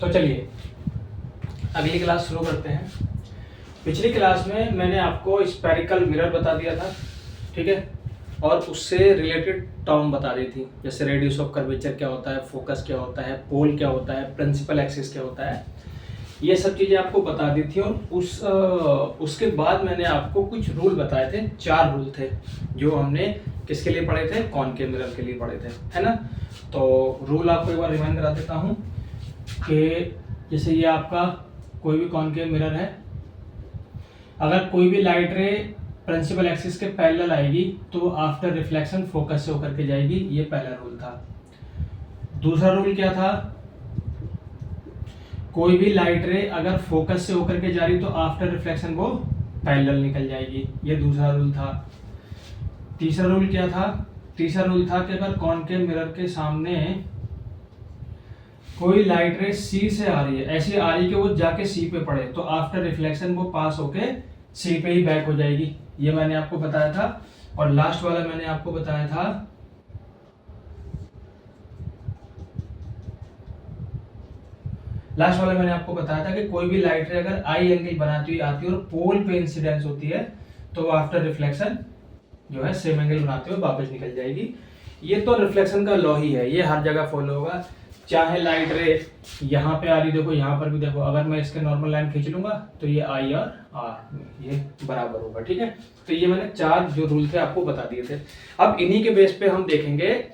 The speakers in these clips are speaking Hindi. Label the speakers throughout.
Speaker 1: तो चलिए अगली क्लास शुरू करते हैं। पिछली क्लास में मैंने आपको स्फेरिकल मिरर बता दिया था, ठीक है, और उससे रिलेटेड टर्म बता दी थी, जैसे रेडियस ऑफ कर्वेचर क्या होता है, फोकस क्या होता है, पोल क्या होता है, प्रिंसिपल एक्सिस क्या होता है, ये सब चीज़ें आपको बता दी थी। और उसके बाद मैंने आपको कुछ रूल बताए थे, 4 रूल थे जो हमने किसके लिए पढ़े थे, कॉनकेव मिरर के लिए पढ़े थे, है ना। तो रूल आपको एक बार रिमाइंड करा देता हूँ कि जैसे ये आपका कोई भी कॉनकेव मिरर है, अगर कोई भी लाइट रे प्रिंसिपल एक्सिस के पैरेलल आएगी तो आफ्टर रिफ्लेक्शन फोकस से होकर के जाएगी, ये पहला रूल था। दूसरा रूल क्या था, कोई भी लाइट रे अगर फोकस से होकर के जा रही तो आफ्टर रिफ्लेक्शन वो पैरेलल निकल जाएगी, ये दूसरा रूल था। तीसरा रूल क्या था, तीसरा रूल था कि अगर कॉनकेव मिरर के सामने कोई लाइट रे सी से आ रही है, ऐसी आ रही है कि वो जाके सी पे पड़े, तो आफ्टर रिफ्लेक्शन वो पास होके सी पे ही बैक हो जाएगी, ये मैंने आपको बताया था। और लास्ट वाला मैंने आपको बताया था कि कोई भी लाइट रे अगर आई एंगल बनाती हुई आती है और पोल पे इंसिडेंस होती है तो आफ्टर रिफ्लेक्शन जो है सेम एंगल बनाते हुए वापस निकल जाएगी। ये तो रिफ्लेक्शन का लॉ ही है, ये हर जगह फॉलो होगा, चाहे लाइट रे यहाँ पे आ रही, देखो यहाँ पर भी देखो, अगर मैं इसके नॉर्मल लाइन खींच लूंगा तो ये आई और आर ये बराबर होगा, ठीक है। तो ये मैंने 4 जो रूल थे आपको बता दिए थे। अब इन्हीं के बेस पे हम देखेंगे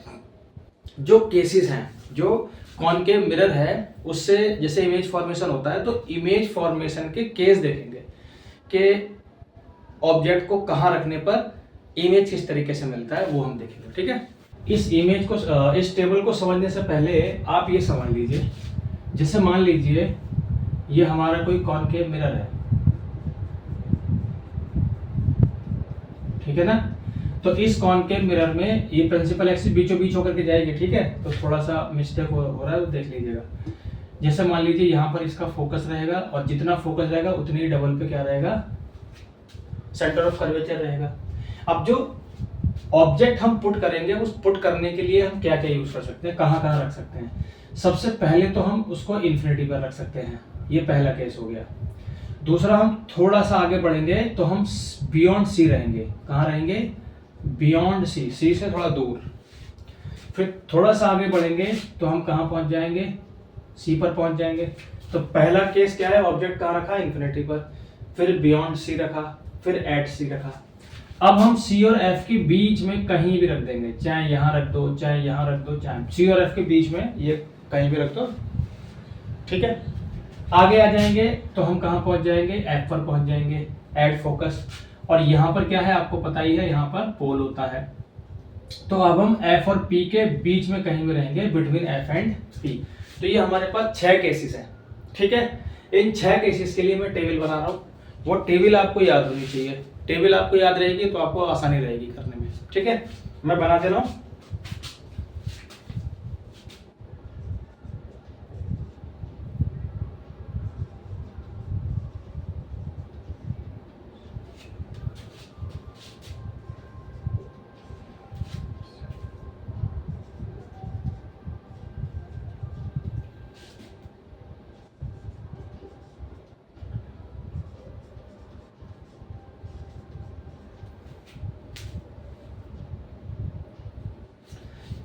Speaker 1: जो केसेस हैं, जो कॉनकेव मिरर है उससे जैसे इमेज फॉर्मेशन होता है, तो इमेज फॉर्मेशन के केस देखेंगे कि ऑब्जेक्ट को कहाँ रखने पर इमेज किस तरीके से मिलता है, वो हम देखेंगे, ठीक है। इस इमेज को, इस टेबल को समझने से पहले आप ये समझ लीजिए, जैसे मान लीजिए ये हमारा कोई कॉनकेव मिरर है, ठीक है ना। तो इस कॉनकेव मिरर में ये प्रिंसिपल एक्सिस बीचों बीच होकर के जाएगी, ठीक है। तो थोड़ा सा मिस्टेक हो रहा है, तो देख लीजिएगा। जैसे मान लीजिए यहाँ पर इसका फोकस रहेगा, और जितना फोकस रहेगा उतनी ही डबल पे क्या रहेगा, सेंटर ऑफ कर्वेचर रहेगा। अब जो ऑब्जेक्ट हम पुट करेंगे, उस पुट करने के लिए हम क्या क्या यूज कर सकते हैं, कहाँ कहाँ रख सकते हैं। सबसे पहले तो हम उसको इन्फिनिटी पर रख सकते हैं, ये पहला केस हो गया। दूसरा, हम थोड़ा सा आगे बढ़ेंगे तो हम बियॉन्ड सी रहेंगे, कहाँ रहेंगे, बियॉन्ड सी, सी से थोड़ा दूर। फिर थोड़ा सा आगे बढ़ेंगे तो हम कहाँ पहुंच जाएंगे, सी पर पहुंच जाएंगे। तो पहला केस क्या है, ऑब्जेक्ट कहाँ रखा, इन्फिनिटी पर, फिर बियॉन्ड सी रखा, फिर एट सी रखा। अब हम सी और एफ के बीच में कहीं भी रख देंगे, चाहे यहाँ रख दो, चाहे यहाँ रख दो, चाहे सी और एफ के बीच में ये कहीं भी रख दो, ठीक है। आगे आ जाएंगे तो हम कहाँ पहुंच जाएंगे, एफ पर पहुंच जाएंगे, एड फोकस। और यहाँ पर क्या है आपको पता ही है, यहाँ पर पोल होता है। तो अब हम एफ और पी के बीच में कहीं भी रहेंगे, बिटवीन एफ एंड पी। तो ये हमारे पास 6 केसेस हैं, ठीक है। इन 6 केसेस के लिए मैं टेबल बना रहा हूँ, वो टेबल आपको याद होनी चाहिए। टेबल आपको याद रहेगी तो आपको आसानी रहेगी करने में, ठीक है। मैं बना दे रहा हूँ।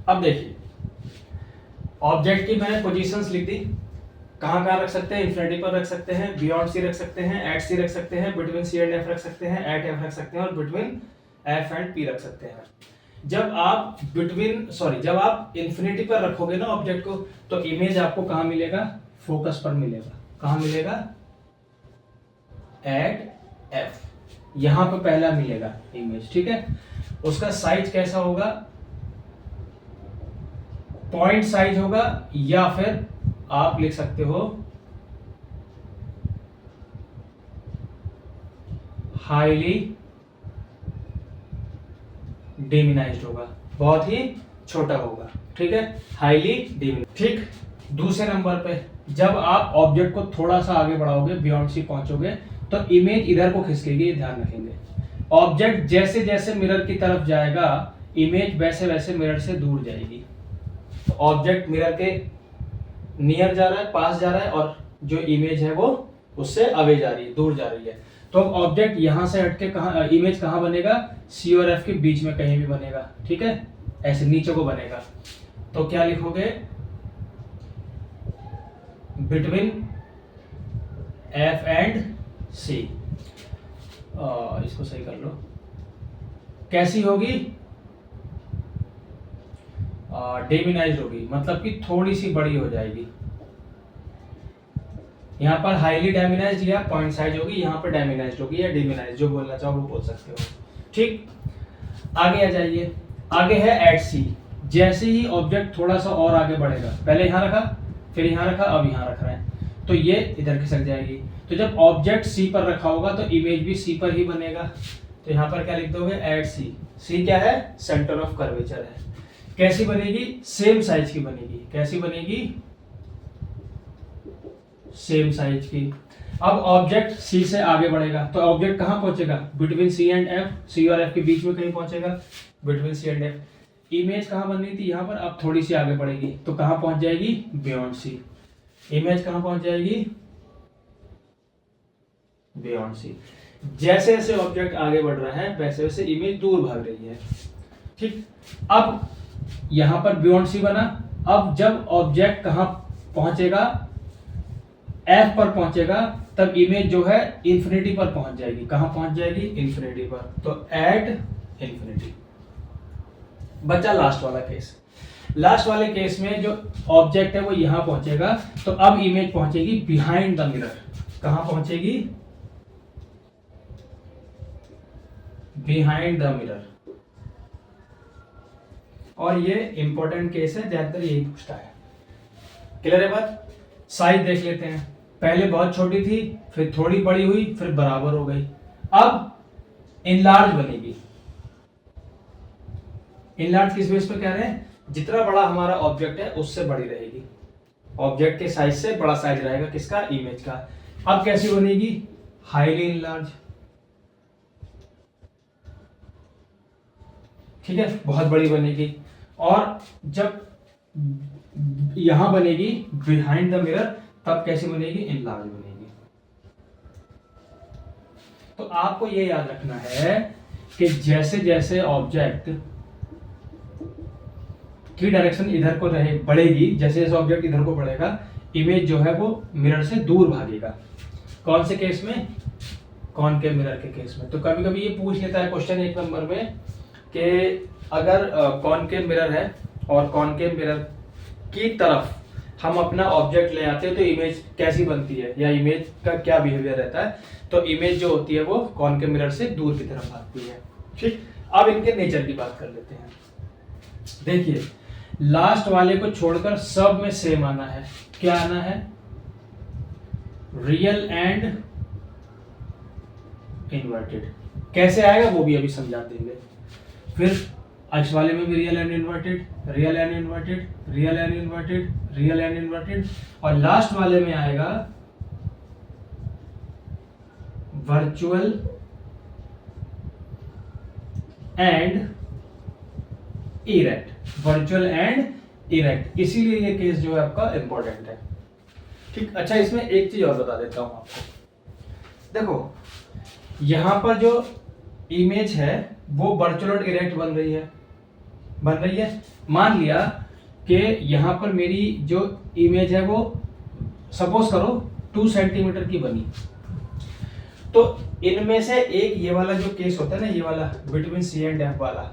Speaker 1: अब देखिए, ऑब्जेक्ट की मैंने पोजीशंस लिख दी, कहाँ कहाँ रख सकते हैं, इन्फिनिटी पर रख सकते हैं, बियॉन्ड सी रख सकते हैं, एट सी रख सकते हैं, बिटवीन सी एंड एफ रख सकते हैं, एट एफ रख सकते हैं, और बिटवीन एफ एंड पी रख सकते हैं। जब आप इन्फिनिटी पर रखोगे ना ऑब्जेक्ट को, तो इमेज आपको कहाँ मिलेगा, फोकस पर मिलेगा। कहाँ मिलेगा, एट एफ, यहाँ पर पहला मिलेगा इमेज, ठीक है। उसका साइज कैसा होगा, पॉइंट साइज होगा, या फिर आप लिख सकते हो हाईली डिमिनाइज्ड होगा, बहुत ही छोटा होगा, ठीक है, हाईली डिमिनाइज्ड। ठीक, दूसरे नंबर पे जब आप ऑब्जेक्ट को थोड़ा सा आगे बढ़ाओगे, बियॉन्ड सी पहुंचोगे, तो इमेज इधर को खिसकेगी, ये ध्यान रखेंगे। ऑब्जेक्ट जैसे जैसे मिरर की तरफ जाएगा, इमेज वैसे वैसे मिरर से दूर जाएगी। तो ऑब्जेक्ट मिरर के नियर जा रहा है, पास जा रहा है, और जो इमेज है वो उससे अवे जा रही है, दूर जा रही है। तो ऑब्जेक्ट यहां से हटके कहां, इमेज कहां बनेगा, सी और एफ के बीच में कहीं भी बनेगा, ठीक है, ऐसे नीचे को बनेगा। तो क्या लिखोगे, बिटवीन एफ एंड सी। इसको सही कर लो, कैसी होगी, डेमिनाइज्ड होगी, मतलब कि थोड़ी सी बड़ी हो जाएगी। यहाँ पर हाईली डेमिनाइज्ड या पॉइंट साइज होगी, यहाँ पर डेमिनाइज्ड होगी या डेमिनाइज्ड, जो बोलना चाहो वो बोल सकते हो, ठीक। आगे आ जाइए, आगे है एट सी। जैसे ही ऑब्जेक्ट थोड़ा सा और आगे बढ़ेगा, पहले यहाँ रखा, फिर यहाँ रखा, अब यहाँ रख रहे हैं, तो ये इधर खिसक जाएगी। तो जब ऑब्जेक्ट सी पर रखा होगा तो इमेज भी सी पर ही बनेगा। तो यहाँ पर क्या लिख दोगे, एट सी। सी क्या है, सेंटर ऑफ कर्वेचर है। कैसी बनेगी, सेम साइज की बनेगी। कैसी बनेगी, सेम साइज की। अब ऑब्जेक्ट सी से आगे बढ़ेगा तो ऑब्जेक्ट कहां पहुंचेगा, between C and F, C और एफ के बीच में कहीं पहुंचेगा, between C and F. Image कहां बननी थी, यहां पर, अब थोड़ी सी आगे बढ़ेगी तो कहां पहुंच जाएगी, बियॉन्ड सी। इमेज कहां पहुंच जाएगी, बियॉन्ड सी। जैसे जैसे ऑब्जेक्ट आगे बढ़ रहा है वैसे वैसे इमेज दूर भाग रही है, ठीक। अब यहां पर बियॉन्ड सी बना। अब जब ऑब्जेक्ट कहां पहुंचेगा, एफ पर पहुंचेगा, तब इमेज जो है इंफिनिटी पर पहुंच जाएगी। कहां पहुंच जाएगी, इंफिनिटी पर। तो एट इंफिनिटी। बचा लास्ट वाला केस। लास्ट वाले केस में जो ऑब्जेक्ट है वो यहां पहुंचेगा, तो अब इमेज पहुंचेगी बिहाइंड द मिरर। कहां पहुंचेगी, बिहाइंड द मिरर। और ये इंपॉर्टेंट केस है, ज्यादातर यही पूछता है। क्लियर है बात। साइज देख लेते हैं, पहले बहुत छोटी थी, फिर थोड़ी बड़ी हुई, फिर बराबर हो गई। अब इनलार्ज बनेगी। इनलार्ज किस बेस पे कह रहे हैं, जितना बड़ा हमारा ऑब्जेक्ट है उससे बड़ी रहेगी। ऑब्जेक्ट के साइज से बड़ा साइज रहेगा किसका, इमेज का। अब कैसी बनेगी, हाईली इनलार्ज, ठीक है, बहुत बड़ी बनेगी। और जब यहां बनेगी बिहाइंड द मिरर, तब कैसी बनेगी, इनलार्ज बनेगी। तो आपको ये याद रखना है कि जैसे जैसे ऑब्जेक्ट की डायरेक्शन इधर को रहे बढ़ेगी, जैसे जैसे ऑब्जेक्ट इधर को बढ़ेगा, इमेज जो है वो मिरर से दूर भागेगा। कौन से केस में, कॉनकेव मिरर के केस में। तो कभी कभी ये पूछ लेता है क्वेश्चन 1 नंबर में कि अगर कॉनकेव मिरर है और कॉनकेव मिरर की तरफ हम अपना ऑब्जेक्ट ले आते हैं तो इमेज कैसी बनती है, या इमेज का क्या बिहेवियर रहता है। तो इमेज जो होती है वो कॉनकेव मिरर से दूर की तरफ भागती है, ठीक। अब इनके नेचर की बात कर लेते हैं। देखिए, लास्ट वाले को छोड़कर सब में सेम आना है। क्या आना है, रियल एंड इन्वर्टेड। कैसे आएगा वो भी अभी समझा देंगे। फिर इस वाले में भी real and inverted, real and inverted, real and inverted, real and inverted, और लास्ट वाले में आएगा virtual and erect. Virtual and erect, इसीलिए ये केस जो है आपका इंपॉर्टेंट है, ठीक। अच्छा, इसमें एक चीज और बता देता हूं आपको। देखो, यहां पर जो इमेज है वो वर्चुअल और इरेक्ट बन रही है। मान लिया कि यहां पर मेरी जो इमेज है वो सपोज करो 2 सेंटीमीटर की बनी, तो इनमें से एक ये वाला जो केस होता है ना, ये वाला बिटवीन सी एंड एफ वाला,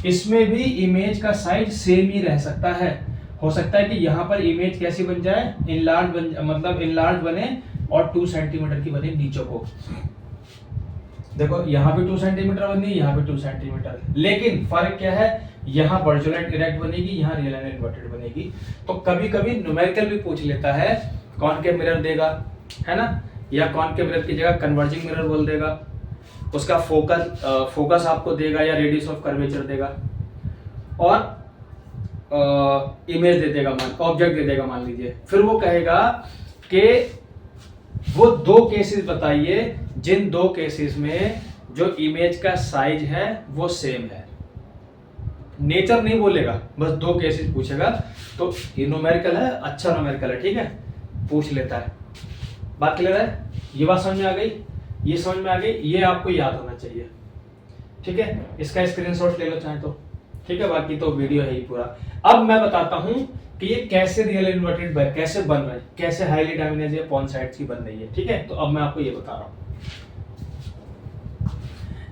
Speaker 1: इसमें भी इमेज का साइज सेम ही रह सकता है। हो सकता है कि यहाँ पर इमेज कैसी बन जाए, मतलब इनलार्ज बने और 2 सेंटीमीटर की बने नीचे को। देखो, यहाँ पे 2 सेंटीमीटर बनी, यहाँ पे 2 सेंटीमीटर, लेकिन फर्क क्या है, यहाँ वर्चुअल एंड इरेक्ट बनेगी, यहाँ रियल एंड इन्वर्टेड बनेगी। तो कभी कभी न्यूमेरिकल भी पूछ लेता है, कॉनकेव मिरर देगा, है ना, या कॉनकेव मिरर की जगह कन्वर्जिंग मिरर बोल देगा, उसका फोकस आपको देगा या रेडियस ऑफ कर्वेचर देगा, और इमेज दे देगा, ऑब्जेक्ट दे देगा मान लीजिए। फिर वो कहेगा कि वो 2 केसेस बताइए जिन 2 केसेस में जो इमेज का साइज है वो सेम है। नेचर नहीं बोलेगा, बस 2 केसेस पूछेगा। तो ये न्यूमेरिकल है, अच्छा न्यूमेरिकल है, ठीक है, पूछ लेता है। बात क्लियर है? ये बात समझ में आ गई, ये समझ में आ गई, ये आपको याद होना चाहिए, ठीक है। इसका स्क्रीनशॉट ले लो चाहे तो, ठीक है, बाकी तो वीडियो है ही पूरा। अब मैं बताता हूं कि ये कैसे रियल इन्वर्टेड कैसे बन रहा है, कैसे हाईली डायमेंज या पॉन साइड्स की बन रही है, ठीक है। तो अब मैं आपको ये बता रहा हूं।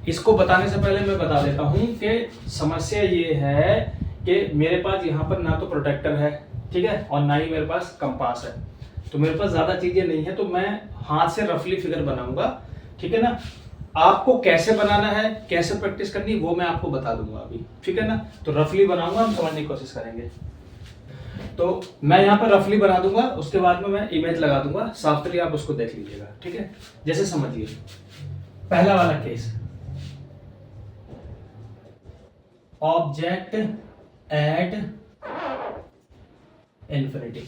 Speaker 1: इसको बताने से पहले मैं बता देता हूं कि समस्या ये है कि मेरे पास यहाँ पर ना तो प्रोटेक्टर है, ठीक है, और ना ही मेरे पास कंपास है। तो मेरे पास ज्यादा चीजें नहीं है, तो मैं हाथ से रफली फिगर बनाऊंगा, ठीक है ना। आपको कैसे बनाना है, कैसे प्रैक्टिस करनी, वो मैं आपको बता दूंगा अभी, ठीक है ना। तो रफली बनाऊंगा, हम समझने की कोशिश करेंगे। तो मैं यहाँ पर रफली बना दूंगा, उसके बाद में मैं इमेज लगा दूंगा, साफ तरीके आप उसको देख लीजिएगा, ठीक है। जैसे समझिए पहला वाला केस, ऑब्जेक्ट एट इन्फिनिटी,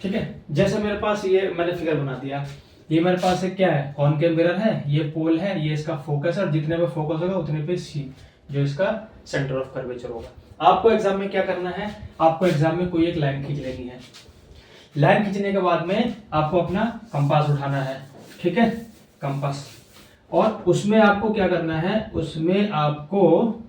Speaker 1: ठीक है। जैसे मेरे पास ये मैंने फिगर बना दिया, ये मेरे पास एक क्या है, कॉनकेव मिरर है, ये पोल है, ये इसका फोकस है, और जितने पे फोकस होगा उतने पे सी जो इसका सेंटर ऑफ कर्वेचर होगा। आपको एग्जाम में क्या करना है, आपको एग्जाम में कोई एक लाइन खींच लेनी है। लाइन खींचने के बाद में आपको अपना कंपास उठाना है, ठीक है, कंपास, और उसमें आपको क्या करना है, उसमें आपको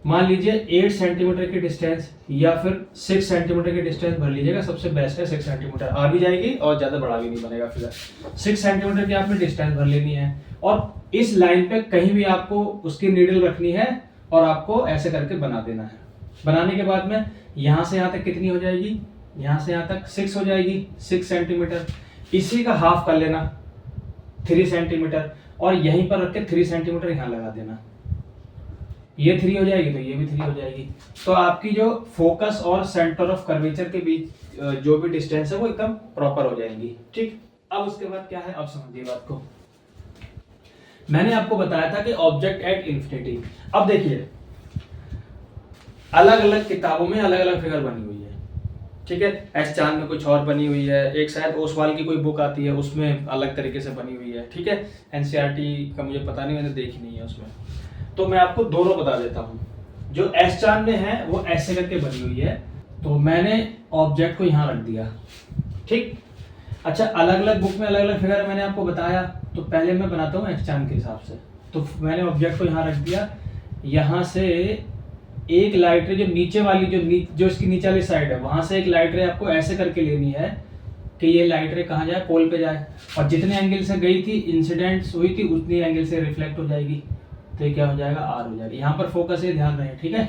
Speaker 1: मान लीजिए 8 सेंटीमीटर की डिस्टेंस या फिर 6 सेंटीमीटर की डिस्टेंस भर लीजिएगा, सबसे बेस्ट है 6 सेंटीमीटर, आ भी जाएगी और ज्यादा बड़ा भी नहीं बनेगा फिगर। 6 सेंटीमीटर की आपने डिस्टेंस भर लेनी है, और इस लाइन पे कहीं भी आपको उसकी नीडल रखनी है, और आपको ऐसे करके बना देना है। बनाने के बाद में यहां से यहां तक कितनी हो जाएगी, यहां से यहां तक 6 हो जाएगी, 6 सेंटीमीटर। इसी का हाफ कर लेना 3 सेंटीमीटर, और यहीं पर रख के 3 सेंटीमीटर यहां लगा देना। ये 3 हो जाएगी तो ये भी 3 हो जाएगी। तो आपकी जो फोकस और सेंटर ऑफ कर्वेचर के बीच जो भी डिस्टेंस है वो एकदम प्रॉपर हो जाएंगी, ठीक। अब उसके बाद क्या है, अब समझिए बात को। मैंने आपको बताया था कि ऑब्जेक्ट एट इन्फिनिटी। अब देखिए अलग अलग किताबों में अलग अलग फिगर बनी हुई है, ठीक है। एस चांद में कुछ और बनी हुई है, एक शायद ओसवाल की कोई बुक आती है उसमें अलग तरीके से बनी हुई है, ठीक है। एनसीईआरटी का मुझे पता नहीं, मैंने देखी नहीं है उसमें। तो मैं आपको दोनों बता देता हूँ। जो एस चांद में है वो ऐसे करके बनी हुई है, तो मैंने ऑब्जेक्ट को यहाँ रख दिया, ठीक। अच्छा, अलग अलग बुक में अलग अलग फिगर मैंने आपको बताया, तो पहले मैं बनाता हूँ एस चांद के हिसाब से। तो मैंने ऑब्जेक्ट को यहाँ रख दिया, यहाँ से एक लाइट रे जो नीचे वाली जो इसकी नीचे वाली साइड है, वहां से एक लाइट रे आपको ऐसे करके लेनी है कि ये लाइट रे कहाँ जाए, पोल पे जाए, और जितने एंगल से गई थी, इंसिडेंट हुई थी, उतनी एंगल से रिफ्लेक्ट हो जाएगी। तो ये क्या हो जाएगा, आर हो जाएगा। यहाँ पर फोकस है, ध्यान रहे, ठीक है।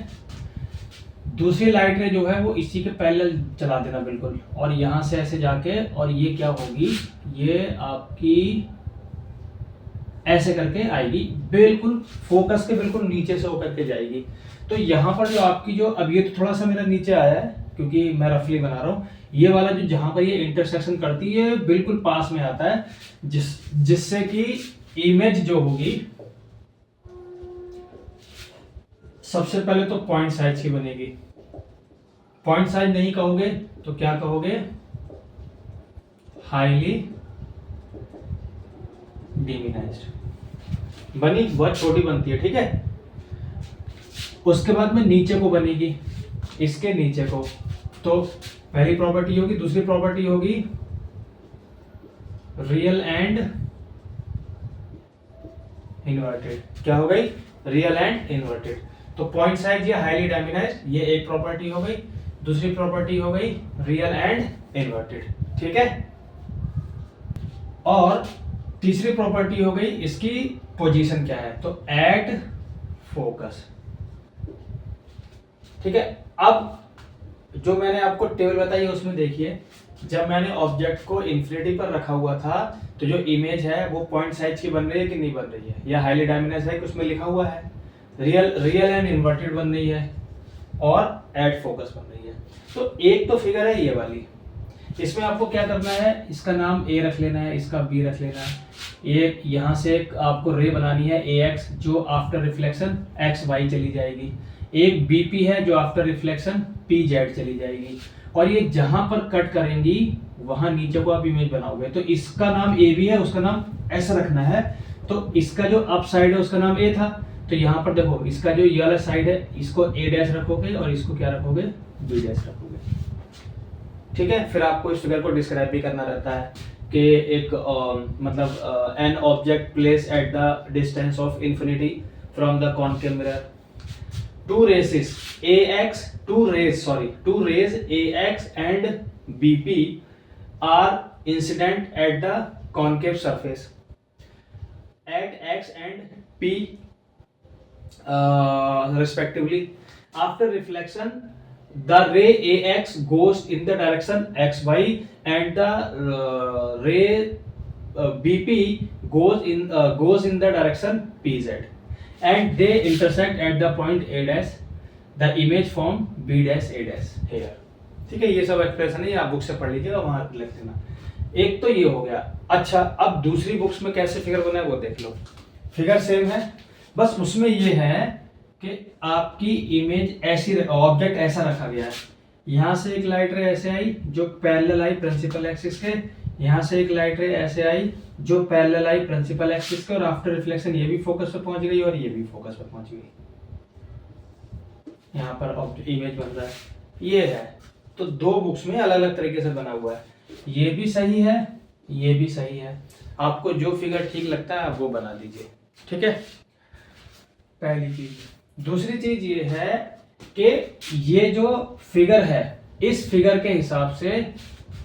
Speaker 1: दूसरी लाइट रे जो है वो इसी के पैरेलल चला देना बिल्कुल, और यहाँ से ऐसे जाके, और ये क्या होगी, ये आपकी ऐसे करके आएगी, बिल्कुल फोकस के बिल्कुल नीचे से होकर के जाएगी। तो यहाँ पर जो आपकी जो, अब ये तो थोड़ा सा मेरा नीचे आया है क्योंकि मैं रफली बना रहा हूँ, ये वाला जो जहां पर ये इंटरसेक्शन करती है बिल्कुल पास में आता है, जिससे कि इमेज जो होगी सबसे पहले तो पॉइंट साइज की बनेगी। पॉइंट साइज नहीं कहोगे तो क्या कहोगे, हाईली डिमिनाइज्ड बनी, बहुत छोटी बनती है, ठीक है। उसके बाद में नीचे को बनेगी, इसके नीचे को, तो पहली प्रॉपर्टी होगी, दूसरी प्रॉपर्टी होगी रियल एंड इन्वर्टेड। क्या हो गई, रियल एंड इन्वर्टेड। तो पॉइंट साइज या हाईली डायमिनाइज्ड, ये एक प्रॉपर्टी हो गई। दूसरी प्रॉपर्टी हो गई रियल एंड इन्वर्टेड, ठीक है। और तीसरी प्रॉपर्टी हो गई इसकी पोजीशन क्या है, तो एट फोकस, ठीक है। अब जो मैंने आपको टेबल बताई है उसमें देखिए, जब मैंने ऑब्जेक्ट को इन्फिनिटी पर रखा हुआ था तो जो इमेज है वो पॉइंट साइज की बन रही है कि नहीं बन रही है, या हाईली डायमिनाइज्ड है कि उसमें लिखा हुआ है रियल एंड इन्वर्टेड बन रही है, और एट फोकस बन रही है। तो एक तो फिगर है ये वाली, इसमें आपको क्या करना है, इसका नाम ए रख लेना है, इसका बी रख लेना है। एक यहाँ से एक आपको रे बनानी है AX, जो आफ्टर रिफ्लेक्शन XY चली जाएगी। एक BP है जो आफ्टर रिफ्लेक्शन PZ चली जाएगी। और ये जहां पर कट करेंगी वहां नीचे को आप इमेज बनाओगे, तो इसका नाम AB है, उसका नाम S रखना है। तो इसका जो अप साइड है उसका नाम A था, तो यहाँ पर देखो इसका जो ये वाला साइड है इसको ए डैश रखोगे और इसको क्या रखोगे, बी डैश रखोगे। ठीक है, फिर आपको इस फिगर को डिस्क्राइब भी करना रहता है कि एक मतलब an object place at the distance of infinity from the concave mirror, two rays AX and BP are incident at the concave surface at X and P respectively. After reflection, the ray AX goes in the direction XY and the ray BP goes in the direction PZ. And they intersect at the point A dash. The image form B dash A dash here. ठीक है, ये सब एक्सप्रेशन है, आप बुक से पढ़ लीजिएगा, वहां लिख देना। एक तो ये हो गया। अच्छा, अब दूसरी बुक्स में कैसे फिगर बना है वो देख लो। फिगर सेम है, बस उसमें ये है कि आपकी इमेज ऐसी, ऑब्जेक्ट ऐसा रखा गया है, यहाँ से एक लाइट रे ऐसे आई जो पैरेलल आई प्रिंसिपल एक्सिस के, यहाँ से एक लाइट रे ऐसे आई जो पैरेलल आई प्रिंसिपल एक्सिस के, और आफ्टर रिफ्लेक्शन ये भी फोकस पे पहुंच गई और ये भी फोकस पे पहुंच गई। यहाँ पर इमेज बन रहा है, ये है। तो दो बुक्स में अलग अलग तरीके से बना हुआ है, ये भी सही है, ये भी सही है। आपको जो फिगर ठीक लगता है आप वो बना दीजिए। ठीक है, पहली चीज। दूसरी चीज ये है कि ये जो फिगर है, इस फिगर के हिसाब से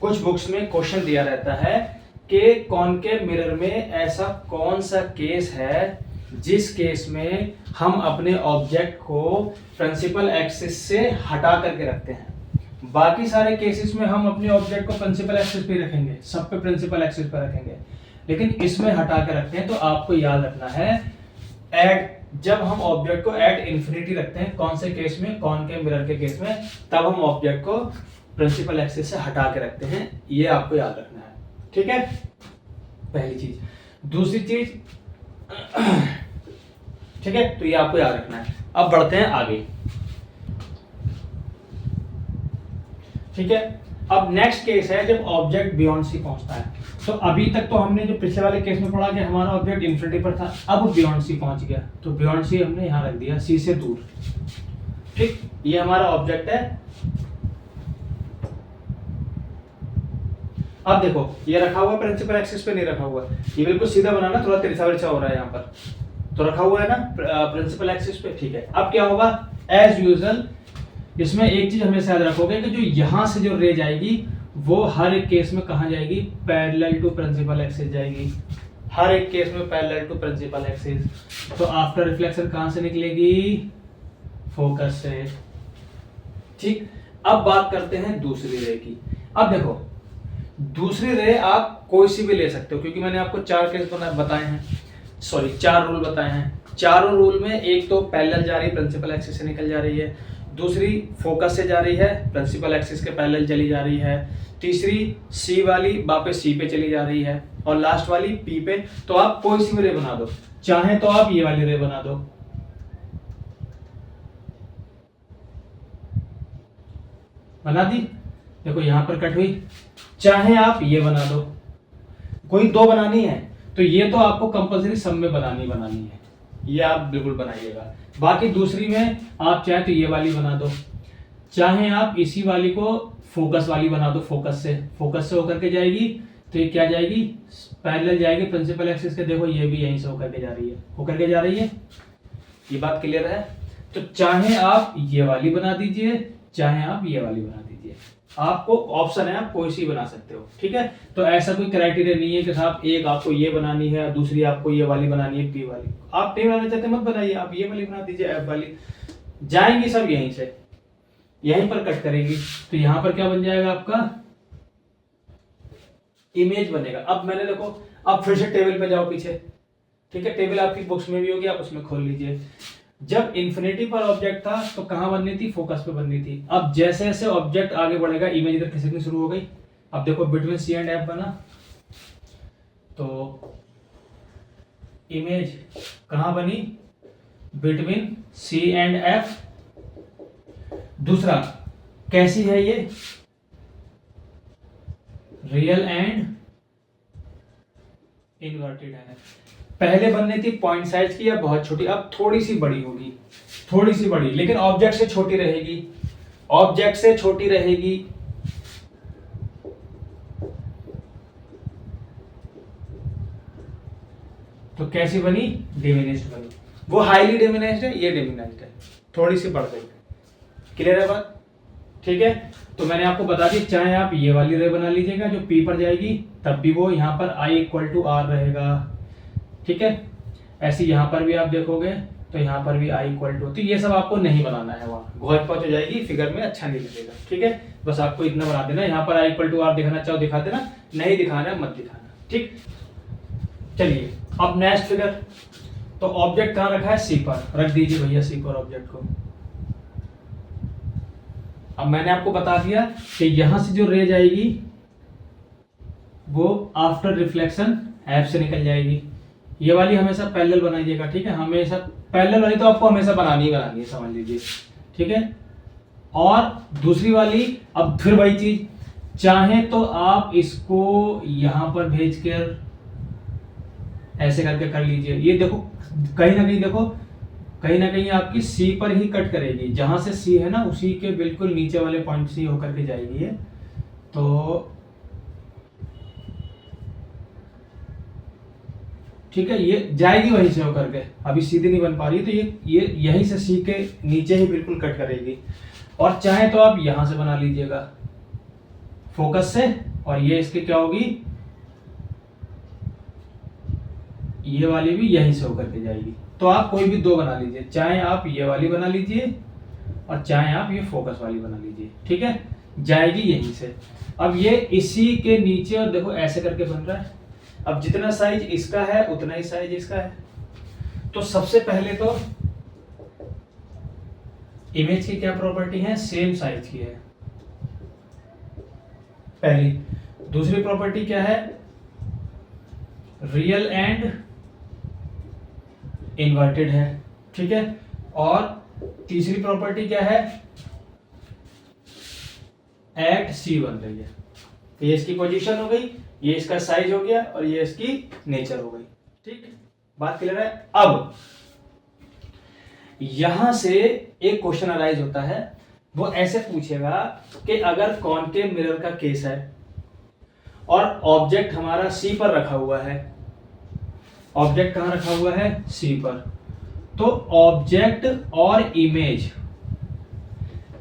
Speaker 1: कुछ बुक्स में क्वेश्चन दिया रहता है कि कॉनकेव मिरर में ऐसा कौन सा केस है जिस केस में हम अपने ऑब्जेक्ट को प्रिंसिपल एक्सिस से हटा करके रखते हैं। बाकी सारे केसेस में हम अपने ऑब्जेक्ट को प्रिंसिपल एक्सिस पे रखेंगे, सब पे प्रिंसिपल एक्सिस पे रखेंगे, लेकिन इसमें हटा के रखते हैं। तो आपको याद रखना है जब हम ऑब्जेक्ट को एट इंफिनिटी रखते हैं, कौन से केस में, कॉनकेव मिरर के केस में, तब हम ऑब्जेक्ट को प्रिंसिपल एक्सिस से हटा के रखते हैं। ये आपको याद रखना है। ठीक है, पहली चीज। दूसरी चीज, ठीक है, तो ये आपको याद रखना है। अब बढ़ते हैं आगे। ठीक है, अब नेक्स्ट केस है जब ऑब्जेक्ट बियॉन्ड सी पहुंचता है। तो अभी तक तो हमने जो पिछले वाले केस में पढ़ा कि हमारा ऑब्जेक्ट इंफिनिटी पर था, अब बियॉन्ड सी पहुंच गया, तो बियॉन्ड सी हमने यहां रख दिया, सी से दूर। ठीक, ये हमारा ऑब्जेक्ट है। अब देखो ये रखा हुआ प्रिंसिपल एक्सिस पे, नहीं रखा हुआ, ये बिल्कुल सीधा बनाना, थोड़ा तिरछा विरछा हो रहा है यहाँ पर, तो रखा हुआ है ना प्रिंसिपल एक्सिस पे। ठीक है, अब क्या होगा, एज यूजुअल इसमें एक चीज हमेशा याद रखोगे कि जो यहां से जो रे जाएगी वो हर एक केस में कहां जाएगी, पैरेलल टू प्रिंसिपल एक्सिस जाएगी, हर एक केस में पैरेलल टू प्रिंसिपल एक्सिस। तो आफ्टर रिफ्लेक्शन कहां से निकलेगी, फोकस से। ठीक, अब बात करते हैं दूसरी रे की। अब देखो दूसरी रे आप कोई सी भी ले सकते हो, क्योंकि मैंने आपको चार केस बताए हैं, सॉरी 4 रूल बताए हैं। चारों रूल में एक तो पैरेलल जा रही है, प्रिंसिपल एक्सिस से निकल जा रही है, दूसरी फोकस से जा रही है, प्रिंसिपल एक्सिस के पैरेलल चली जा रही है, तीसरी सी वाली वापस सी पे चली जा रही है, और लास्ट वाली पी पे। तो आप कोई सी भी रे बना दो, चाहे तो आप ये वाली रे बना दो, बना दी, देखो यहां पर कट हुई। चाहे आप ये बना दो, कोई दो बनानी है तो ये तो आपको कंपलसरी सब में बनानी है, ये आप बिल्कुल बनाइएगा। बाकी दूसरी में आप चाहे तो ये वाली बना दो, चाहे आप इसी वाली को फोकस वाली बना दो, फोकस से होकर के जाएगी, तो ये क्या जाएगी, पैरेलल जाएगी प्रिंसिपल एक्सिस के। देखो ये भी यहीं से होकर के जा रही है, ये बात क्लियर है। तो चाहे आप ये वाली बना दीजिए, चाहे आप ये वाली बना दीजिए, आपको ऑप्शन है, आप कोई सी बना सकते हो। ठीक है, तो ऐसा कोई क्राइटेरिया नहीं है कि साहब एक आपको ये बनानी है, दूसरी आपको ये वाली बनानी है, पी वाली। आप नहीं बनाना चाहते मत बनाइए, आप ये वाली बना दीजिए, एफ वाली, जाएंगी सब यहीं से, यहीं पर कट करेगी। तो यहां पर क्या बन जाएगा, आपका इमेज बनेगा। अब मैंने देखो, अब फिर से टेबल पे जाओ पीछे। ठीक है, टेबल आपकी बुक्स में भी होगी, आप उसमें खोल लीजिए। जब इंफिनिटी पर ऑब्जेक्ट था तो कहां बननी थी, फोकस पे बननी थी। अब जैसे जैसे ऑब्जेक्ट आगे बढ़ेगा, इमेज इधर खिसकनी शुरू हो गई। अब देखो बिटवीन सी एंड एफ बना, तो इमेज कहां बनी, बिटवीन सी एंड एफ। दूसरा कैसी है ये, रियल एंड इन्वर्टेड है। पहले बननी थी पॉइंट साइज की या बहुत छोटी, अब थोड़ी सी बड़ी होगी, थोड़ी सी बड़ी, लेकिन ऑब्जेक्ट से छोटी रहेगी, ऑब्जेक्ट से छोटी रहेगी। तो कैसी बनी? डिमिनिश्ड बनी। वो हाईली डिमिनिश्ड है, ये डिमिनिश्ड है, थोड़ी सी बढ़ गई। क्लियर है बात? ठीक है, तो मैंने आपको बता दी, चाहे आप ये वाली रे बना लीजिएगा जो पी पर जाएगी, तब भी वो यहाँ पर I इक्वल टू आर रहेगा। ठीक है, ऐसे यहाँ पर भी आप देखोगे तो यहाँ पर भी I इक्वल टू, तो ये सब आपको नहीं बनाना है, वहाँ घोच पहुंच हो जाएगी, फिगर में अच्छा नहीं लगेगा। ठीक है, बस आपको इतना बना देना, यहाँ पर I इक्वल टू आर दिखाना चाहो दिखा देना, नहीं दिखाना है मत दिखाना। ठीक, चलिए अब नेक्स्ट फिगर। तो ऑब्जेक्ट कहाँ रखा है? सी पर, रख दीजिए भैया सी पर ऑब्जेक्ट को। अब मैंने आपको बता दिया कि यहां से जो रे जाएगी वो आफ्टर रिफ्लेक्शन एफ से निकल जाएगी। ये वाली हमेशा पैरेलल बनाइएगा। ठीक है, हमेशा पैरेलल वाली तो आपको हमेशा बनानी है, समझ लीजिए। ठीक है, और दूसरी वाली, अब फिर वही चीज, चाहे तो आप इसको यहां पर भेज कर ऐसे करके कर लीजिए। ये देखो कहीं ना कहीं, देखो कहीं ना कहीं आपकी सी पर ही कट करेगी, जहां से सी है ना उसी के बिल्कुल नीचे वाले पॉइंट से होकर के जाएगी ये। तो ठीक है, ये जाएगी वहीं से होकर के, अभी सीधी नहीं बन पा रही, तो ये यहीं से सी के नीचे ही बिल्कुल कट करेगी। और चाहे तो आप यहां से बना लीजिएगा फोकस से, और ये इसके क्या होगी, ये वाली भी यहीं से होकर के जाएगी। तो आप कोई भी दो बना लीजिए, चाहे आप ये वाली बना लीजिए और चाहे आप ये फोकस वाली बना लीजिए। ठीक है, जाएगी यहीं से। अब ये इसी के नीचे, और देखो ऐसे करके बन रहा है। अब जितना साइज इसका है उतना ही साइज इसका है। तो सबसे पहले तो इमेज की क्या प्रॉपर्टी है? सेम साइज की है पहली। दूसरी प्रॉपर्टी क्या है? रियल एंड इन्वर्टेड है। ठीक है, और तीसरी प्रॉपर्टी क्या है? एट सी बन रही है। ये इसकी पोजीशन हो गई, ये इसका साइज हो गया, और ये इसकी नेचर हो गई। ठीक, बात क्लियर है? अब यहां से एक क्वेश्चन अराइज होता है, वो ऐसे पूछेगा कि अगर कॉनकेव मिरर का केस है और ऑब्जेक्ट हमारा सी पर रखा हुआ है, ऑब्जेक्ट कहां रखा हुआ है? सी पर, तो ऑब्जेक्ट और इमेज